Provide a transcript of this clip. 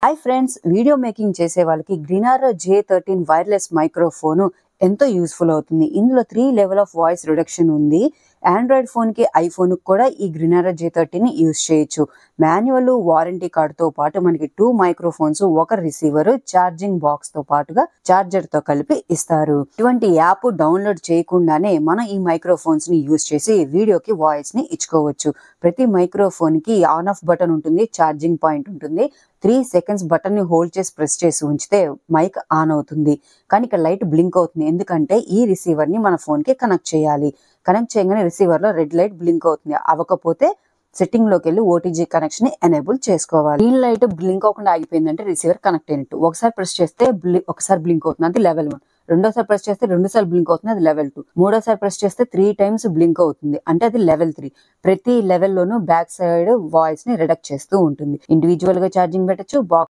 Hi friends, video making చేసే వాళ్ళకి గ్రీనారో J13 wireless microphone ఎంతో యూస్ఫుల్ అవుతుంది. ఇందులో 3 లెవెల్ ఆఫ్ వాయిస్ రిడక్షన్ ఉంది. ఆండ్రాయిడ్ ఫోన్ కి ఐఫోన్ కూడా ఈ గ్రీనారో J13 ని యూజ్ చేయొచ్చు. మాన్యువల్ వారంటీ కార్డ్ తో పాటు మనకి 2 మైక్రోఫోన్స్, ఒక రిసీవర్, ఛార్జింగ్ బాక్స్ తో పాటుగా చార్జర్ తో కలిపి ఇస్తారు. ఇటువంటి యాప్ డౌన్లోడ్ చేయకుండానే మనం ఈ మైక్రోఫోన్స్ ని యూజ్ చేసి వీడియోకి వాయిస్ ని ఇచ్చుకోవచ్చు. ప్రతి మైక్రోఫోన్ కి ఆన్ ఆఫ్ బటన్ ఉంటుంది, ఛార్జింగ్ పాయింట్ ఉంటుంది. 3 సెకండ్స్ బటన్ ని హోల్డ్ చేసి ప్రెస్ చేసి ఉంచితే మైక్ ఆన్ అవుతుంది. కానీ ఇక్కడ లైట్ బ్లింక్ అవుతుంది, ఎందుకంటే ఈ రిసీవర్ ని మన ఫోన్ కి కనెక్ట్ చేయాలి. కనెక్ట్ చేయగానే రిసీవర్ లో రెడ్ లైట్ బ్లింక్ అవుతుంది. అవ్వకపోతే సెట్టింగ్ లోకి వెళ్ళి ఓటీజీ కనెక్షన్ ని ఎనేబుల్ చేసుకోవాలి. గ్రీన్ లైట్ బ్లింక్ అవ్వకుండా ఆగిపోయిందంటే రిసీవర్ కనెక్ట్ అయినట్టు. ఒకసారి ప్రెస్ చేస్తే ఒకసారి బ్లింక్ అవుతుంది, అది లెవెల్ 1. రెండోసారి ప్రెస్ చేస్తే 2 సార్లు బ్లింక్ అవుతుంది, అది లెవెల్ 2. మూడోసారి ప్రెస్ చేస్తే 3 టైమ్స్ బ్లింక్ అవుతుంది, అంటే అది లెవెల్ 3. ప్రతి లెవెల్లోనూ బ్యాక్ సైడ్ వాయిస్ ని రిడక్ట్ చేస్తూ ఉంటుంది. ఇండివిజువల్ గా ఛార్జింగ్ పెట్టచ్చు, బాక్స్